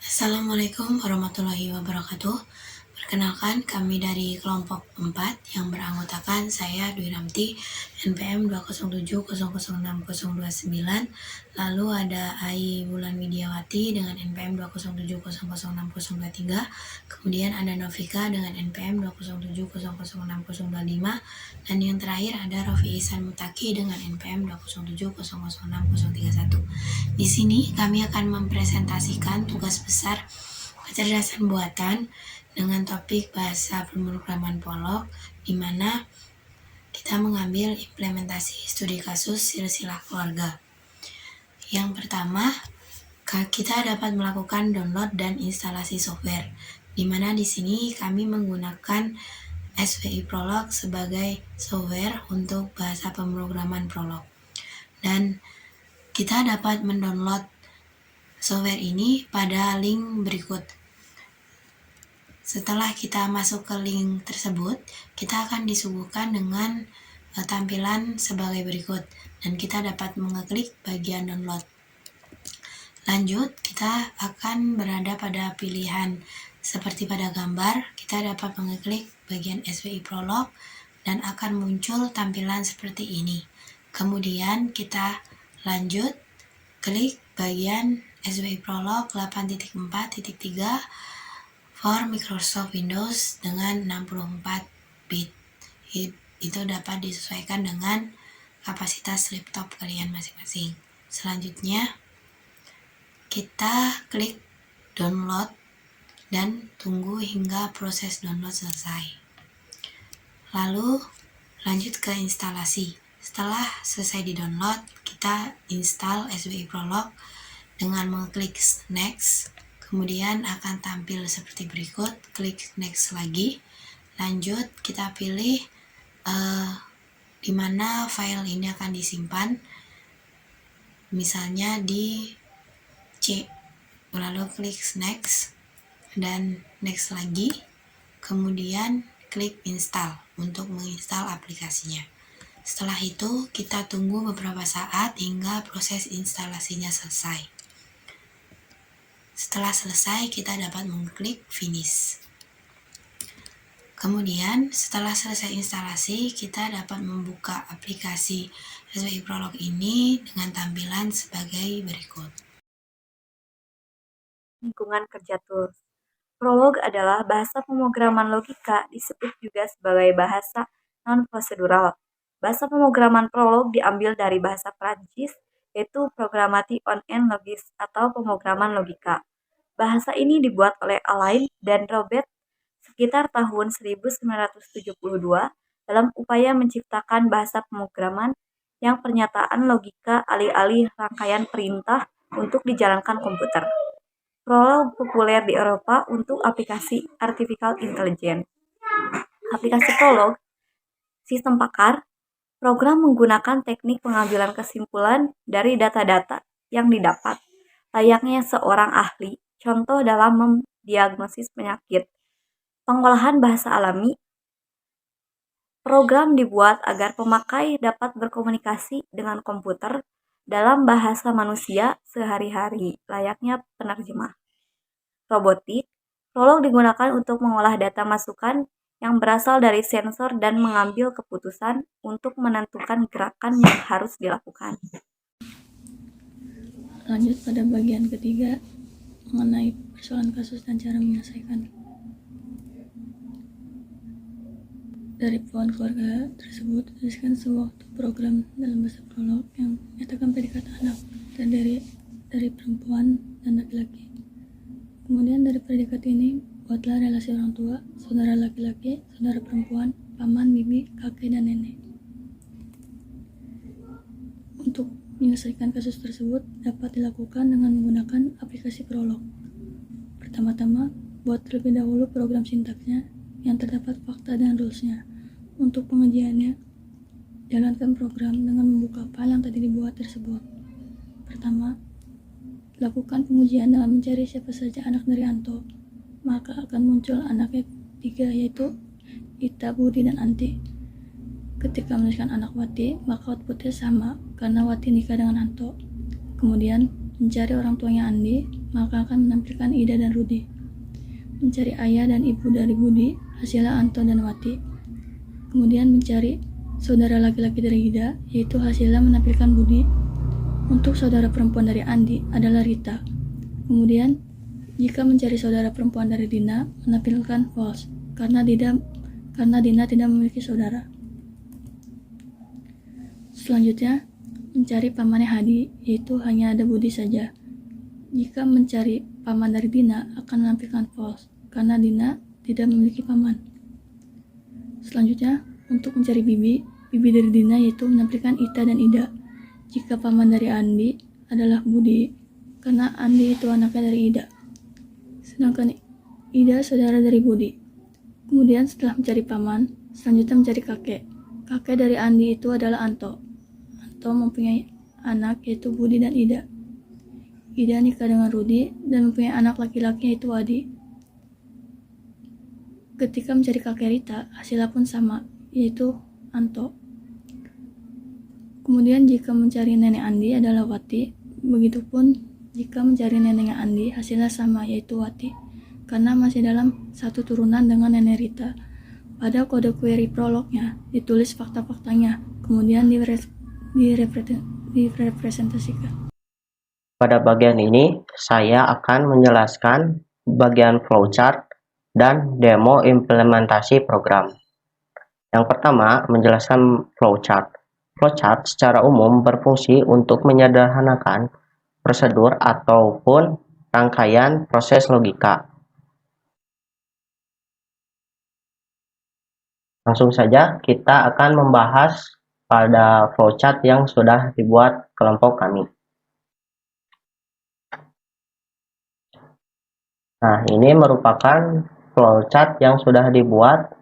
Assalamualaikum warahmatullahi wabarakatuh. Perkenalkan, kami dari kelompok 4 yang beranggotakan saya Dwi Ramti, NPM 207006029, lalu ada Ai Wulan Widiawati dengan NPM 207006023, kemudian ada Novika dengan NPM 207006025, dan yang terakhir ada Rofi Ihsan Mutaki dengan NPM 207006031. Di sini kami akan mempresentasikan tugas besar kecerdasan buatan dengan topik bahasa pemrograman Prolog, di mana kita mengambil implementasi studi kasus silsilah keluarga. Yang pertama, kita dapat melakukan download dan instalasi software, di mana di sini kami menggunakan SWI Prolog sebagai software untuk bahasa pemrograman Prolog. Dan kita dapat mendownload software ini pada link berikut. Setelah kita masuk ke link tersebut, kita akan disuguhkan dengan tampilan sebagai berikut, dan kita dapat mengeklik bagian download. Lanjut, kita akan berada pada pilihan seperti pada gambar. Kita dapat mengeklik bagian SWI Prolog dan akan muncul tampilan seperti ini. Kemudian kita lanjut, klik bagian SWI Prolog 8.4.3 for Microsoft Windows dengan 64 bit. Itu dapat disesuaikan dengan kapasitas laptop kalian masing-masing. Selanjutnya, kita klik download dan tunggu hingga proses download selesai. Lalu lanjut ke instalasi. Setelah selesai di-download, kita install SWI Prolog dengan mengklik next. Kemudian akan tampil seperti berikut, klik next lagi. Lanjut, kita pilih di mana file ini akan disimpan, misalnya di C. Lalu klik next dan next lagi. Kemudian klik install untuk menginstal aplikasinya. Setelah itu, kita tunggu beberapa saat hingga proses instalasinya selesai. Setelah selesai, kita dapat mengklik finish. Kemudian, setelah selesai instalasi, kita dapat membuka aplikasi SWI Prolog ini dengan tampilan sebagai berikut. Lingkungan kerja tools. Prolog adalah bahasa pemrograman logika, disebut juga sebagai bahasa non-prosedural. Bahasa pemrograman Prolog diambil dari bahasa Prancis, yaitu Programmatique on en Logis atau pemrograman logika. Bahasa ini dibuat oleh Alain dan Robert sekitar tahun 1972 dalam upaya menciptakan bahasa pemrograman yang pernyataan logika alih-alih rangkaian perintah untuk dijalankan komputer. Prolog populer di Eropa untuk aplikasi artificial intelligence. Aplikasi Prolog, sistem pakar, program menggunakan teknik pengambilan kesimpulan dari data-data yang didapat, layaknya seorang ahli. Contoh dalam mendiagnosis penyakit. Pengolahan bahasa alami. Program dibuat agar pemakai dapat berkomunikasi dengan komputer dalam bahasa manusia sehari-hari, layaknya penerjemah. Robotik. Prolog digunakan untuk mengolah data masukan yang berasal dari sensor dan mengambil keputusan untuk menentukan gerakan yang harus dilakukan. Lanjut pada bagian ketiga mengenai persoalan kasus dan cara menyelesaikan. Dari pohon keluarga tersebut, tuliskan sebuah program dalam bahasa Prolog yang menyatakan predikat anak terdiri dari perempuan dan laki-laki. Kemudian dari predikat ini, buatlah relasi orang tua, saudara laki-laki, saudara perempuan, paman, bibi, kakek, dan nenek. Untuk menyelesaikan kasus tersebut dapat dilakukan dengan menggunakan aplikasi Prolog. Pertama-tama, buat terlebih dahulu program sintaksnya yang terdapat fakta dan rules-nya. Untuk pengujiannya, jalankan program dengan membuka file yang tadi dibuat tersebut. Pertama, lakukan pengujian dengan mencari siapa saja anak dari Anto. Maka akan muncul anaknya 3, yaitu Ita, Budi, dan Anti. Ketika menuliskan anak Wati, maka outputnya sama karena Wati nikah dengan Anto. Kemudian mencari orang tuanya Andi, maka akan menampilkan Ida dan Rudi. Mencari ayah dan ibu dari Budi, hasilnya Anto dan Wati. Kemudian mencari saudara laki-laki dari Ida, yaitu hasilnya menampilkan Budi. Untuk saudara perempuan dari Andi adalah Rita. Kemudian, jika mencari saudara perempuan dari Dina, menampilkan false, karena Dina tidak memiliki saudara. Selanjutnya, mencari pamannya Hadi, yaitu hanya ada Budi saja. Jika mencari paman dari Dina, akan menampilkan false, karena Dina tidak memiliki paman. Selanjutnya, untuk mencari bibi dari Dina yaitu menampilkan Ita dan Ida. Jika paman dari Andi adalah Budi, karena Andi itu anaknya dari Ida. Sedangkan Ida saudara dari Budi. Kemudian setelah mencari paman, selanjutnya mencari kakek. Kakek dari Andi itu adalah Anto. Anto mempunyai anak yaitu Budi dan Ida. Ida nikah dengan Rudi dan mempunyai anak laki-laki yaitu Adi. Ketika mencari kakek Rita, hasilnya pun sama, yaitu Anto. Kemudian jika mencari nenek Andi adalah Wati, begitupun jika mencari neneknya Andi, hasilnya sama, yaitu Wati, karena masih dalam satu turunan dengan nenek Rita. Pada kode query prolognya, ditulis fakta-faktanya, kemudian direpresentasikan. Pada bagian ini, saya akan menjelaskan bagian flowchart dan demo implementasi program. Yang pertama, menjelaskan flowchart. Flowchart secara umum berfungsi untuk menyederhanakan prosedur ataupun rangkaian proses logika. Langsung saja kita akan membahas pada flowchart yang sudah dibuat kelompok kami. Nah, ini merupakan flowchart yang sudah dibuat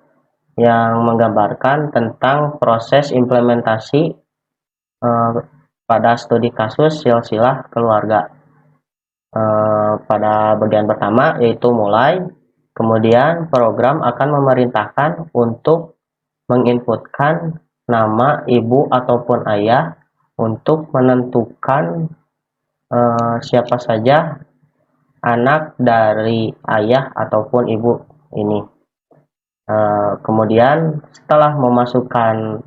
yang menggambarkan tentang proses implementasi pada studi kasus silsilah keluarga. Pada bagian pertama yaitu mulai, kemudian program akan memerintahkan untuk menginputkan nama ibu ataupun ayah untuk menentukan siapa saja anak dari ayah ataupun ibu ini. Kemudian setelah memasukkan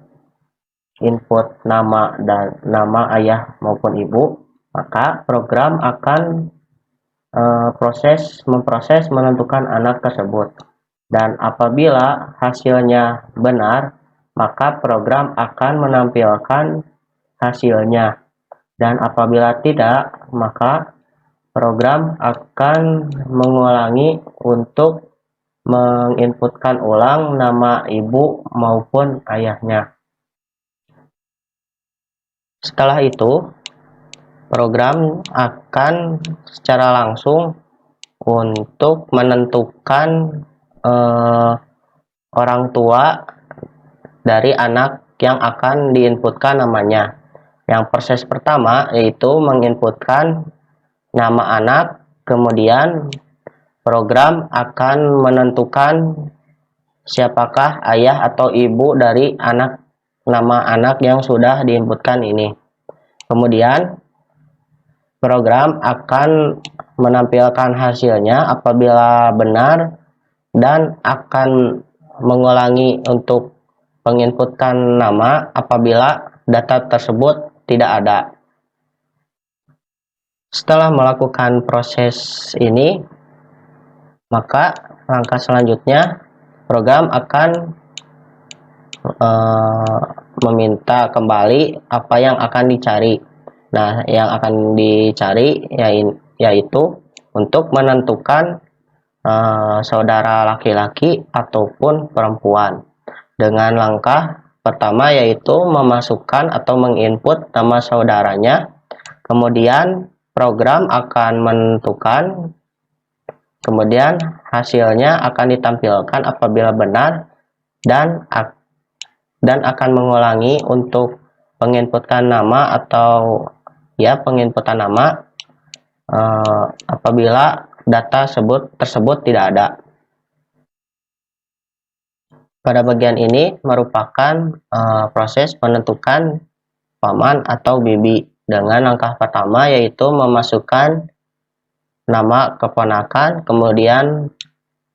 input nama dan nama ayah maupun ibu, maka program akan memproses menentukan anak tersebut. Dan apabila hasilnya benar, maka program akan menampilkan hasilnya. Dan apabila tidak, maka program akan mengulangi untuk menginputkan ulang nama ibu maupun ayahnya. Setelah itu, program akan secara langsung untuk menentukan orang tua dari anak yang akan diinputkan namanya. Yang proses pertama yaitu menginputkan nama anak, kemudian program akan menentukan siapakah ayah atau ibu dari nama anak yang sudah diinputkan ini. Kemudian program akan menampilkan hasilnya apabila benar dan akan mengulangi untuk menginputkan nama apabila data tersebut tidak ada. Setelah melakukan proses ini, maka langkah selanjutnya program akan meminta kembali apa yang akan dicari. Nah, yang akan dicari yaitu untuk menentukan saudara laki-laki ataupun perempuan. Dengan langkah pertama yaitu memasukkan atau menginput nama saudaranya. Kemudian program akan menentukan, kemudian hasilnya akan ditampilkan apabila benar dan akan mengulangi untuk penginputan nama atau penginputan nama apabila data tersebut tidak ada. Pada bagian ini merupakan proses menentukan paman atau bibi dengan langkah pertama yaitu memasukkan nama keponakan, kemudian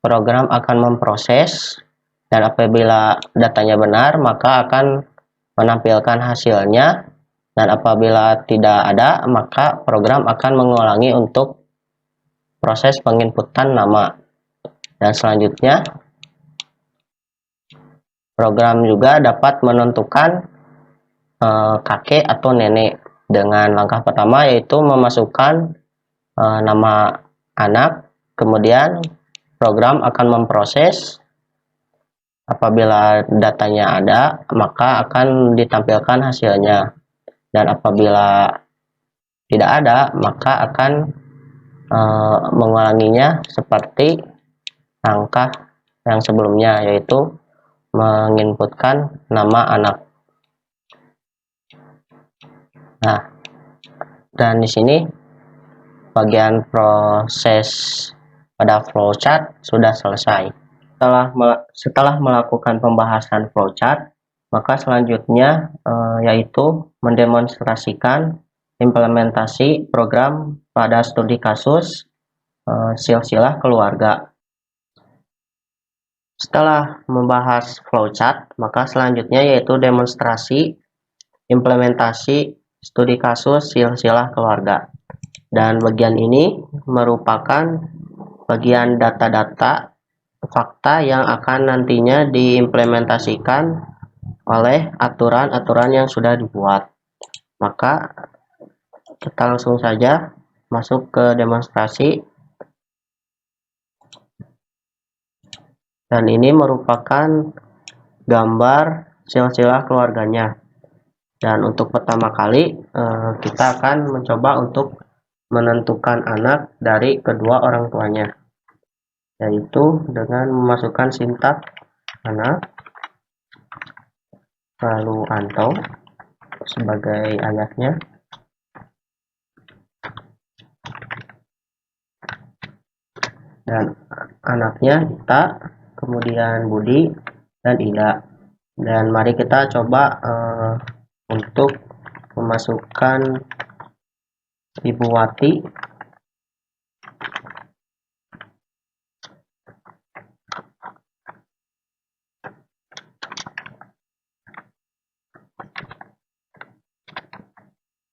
program akan memproses, dan apabila datanya benar maka akan menampilkan hasilnya, dan apabila tidak ada maka program akan mengulangi untuk proses penginputan nama. Dan selanjutnya program juga dapat menentukan kakek atau nenek dengan langkah pertama, yaitu memasukkan nama anak, kemudian program akan memproses. Apabila datanya ada maka akan ditampilkan hasilnya, dan apabila tidak ada maka akan mengulanginya seperti langkah yang sebelumnya, yaitu menginputkan nama anak. Nah, dan di sini bagian proses pada flowchart sudah selesai. Setelah melakukan pembahasan flowchart, maka selanjutnya yaitu mendemonstrasikan implementasi program pada studi kasus silsilah keluarga. Setelah membahas flowchart, maka selanjutnya yaitu demonstrasi implementasi studi kasus silsilah keluarga. Dan bagian ini merupakan bagian data-data fakta yang akan nantinya diimplementasikan oleh aturan-aturan yang sudah dibuat. Maka kita langsung saja masuk ke demonstrasi. Dan ini merupakan gambar silsilah keluarganya. Dan untuk pertama kali kita akan mencoba untuk menentukan anak dari kedua orang tuanya, yaitu dengan memasukkan sintak anak, lalu Anto sebagai ayahnya, dan anaknya Ita, kemudian Budi dan Ida. Dan mari kita coba untuk memasukkan Ibu Wati,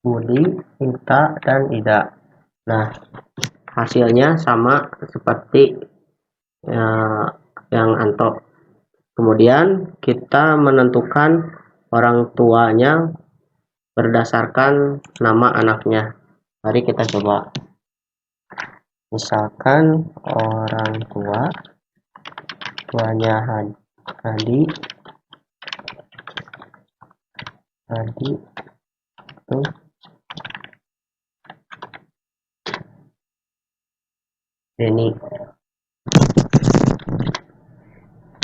Budi, Ita, dan Ida. Nah, hasilnya sama seperti yang Anto. Kemudian kita menentukan orang tuanya berdasarkan nama anaknya. Mari kita coba. Misalkan orang tuanya Hadi itu Denny.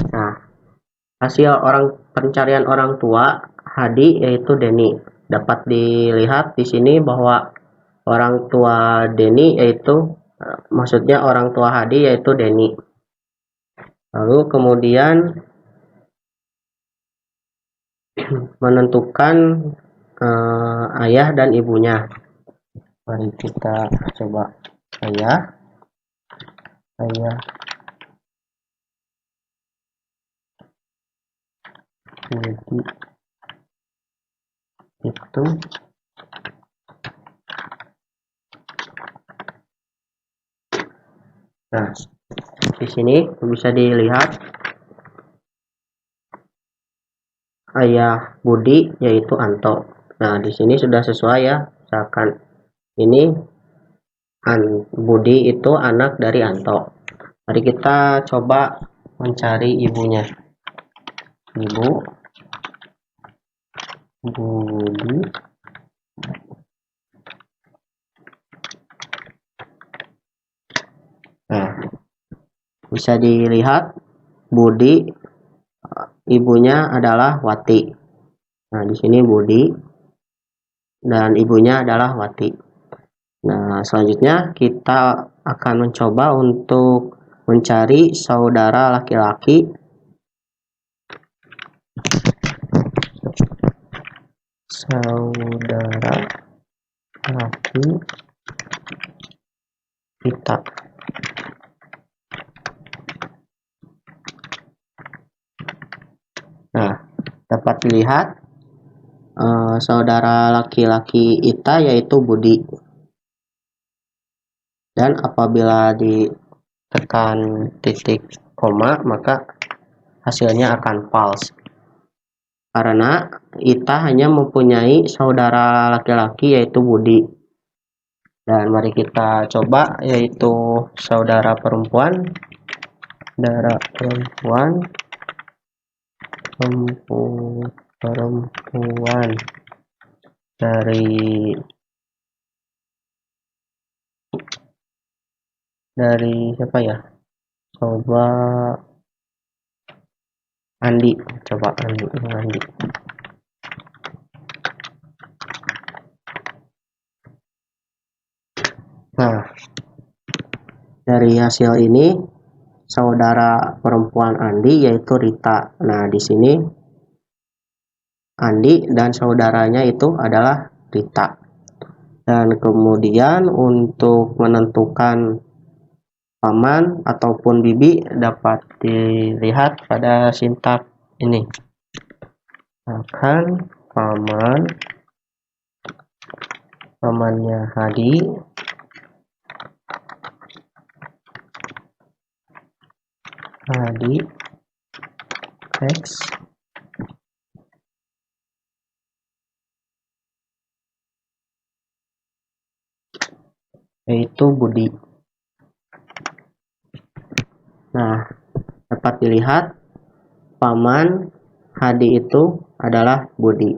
Nah, hasil pencarian orang tua Hadi yaitu Denny. Dapat dilihat di sini bahwa orang tua Denny yaitu maksudnya orang tua Hadi yaitu Denny. Lalu kemudian menentukan ayah dan ibunya. Mari kita coba. Ayah Budi itu nah, di sini bisa dilihat ayah Budi yaitu Anto. Nah, di sini sudah sesuai ya. Misalkan ini Budi itu anak dari Anto. Mari kita coba mencari ibunya. Ibu Budi nah, bisa dilihat Budi ibunya adalah Wati. Nah, di sini Budi dan ibunya adalah Wati. Nah, selanjutnya kita akan mencoba untuk mencari saudara laki-laki Rita. Nah, dapat dilihat saudara laki-laki Ita yaitu Budi. Dan apabila ditekan titik koma, maka hasilnya akan false. Karena Ita hanya mempunyai saudara laki-laki yaitu Budi. Dan mari kita coba yaitu saudara perempuan dari siapa ya? Coba Andi. Nah, dari hasil ini saudara perempuan Andi yaitu Rita. Nah, di sini Andi dan saudaranya itu adalah Rita. Dan kemudian untuk menentukan paman ataupun bibi dapat dilihat pada sintak ini. Akan pamannya Hadi X yaitu Budi. Nah, dapat dilihat paman Hadi itu adalah Budi.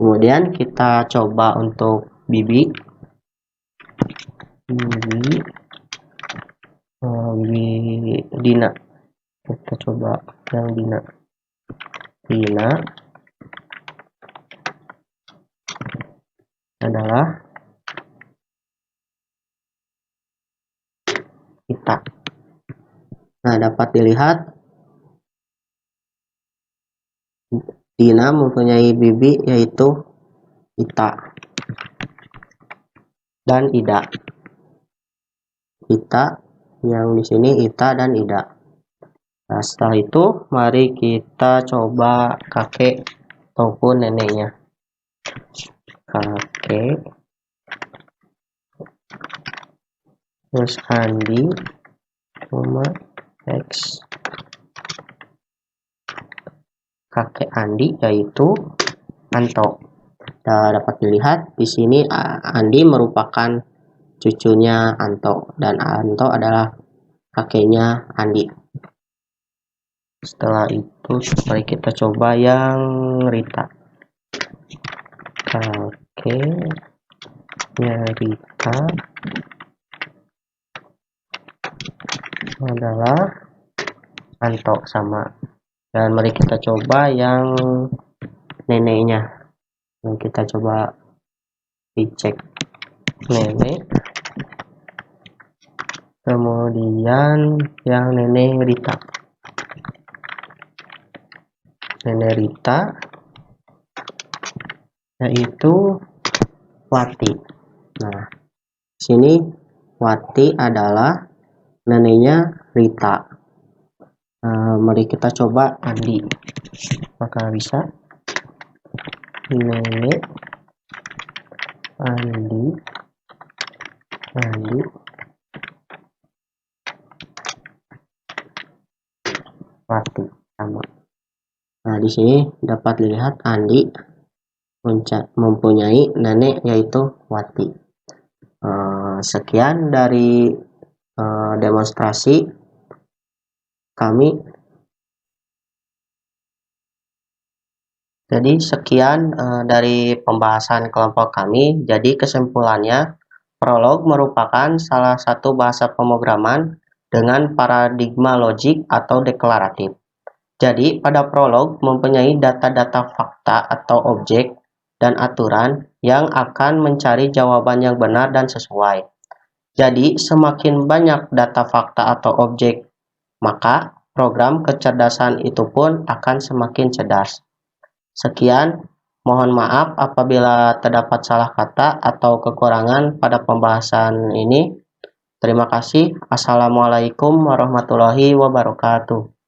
Kemudian kita coba untuk bibi. Dina. Kita coba yang Dina adalah Ita. Nah, dapat dilihat Dina mempunyai bibi yaitu Ita dan Ida. Ita yang di sini Ita dan Ida. Nah, setelah itu mari kita coba kakek ataupun neneknya. Kakek terus Andi X. Kakek Andi yaitu Anto. Nah, dapat dilihat di sini Andi merupakan cucunya Anto dan Anto adalah kakeknya Andi. Setelah itu mari kita coba yang Rita. Kakeknya Rita adalah Anto sama. Dan mari kita coba yang neneknya. Dan kita coba dicek nenek. Kemudian yang nenek Rita. Nenek Rita yaitu Wati. Nah, sini Wati adalah neneknya Rita. Mari kita coba Andi. Maka bisa nenek Andi Wati sama. Nah, di sini dapat dilihat Andi mempunyai nenek yaitu Wati. Sekian dari demonstrasi kami. Jadi sekian dari pembahasan kelompok kami. Jadi kesimpulannya, prolog merupakan salah satu bahasa pemrograman dengan paradigma logik atau deklaratif. Jadi pada prolog mempunyai data-data fakta atau objek dan aturan yang akan mencari jawaban yang benar dan sesuai. Jadi semakin banyak data fakta atau objek, maka program kecerdasan itu pun akan semakin cerdas. Sekian, mohon maaf apabila terdapat salah kata atau kekurangan pada pembahasan ini. Terima kasih. Assalamualaikum warahmatullahi wabarakatuh.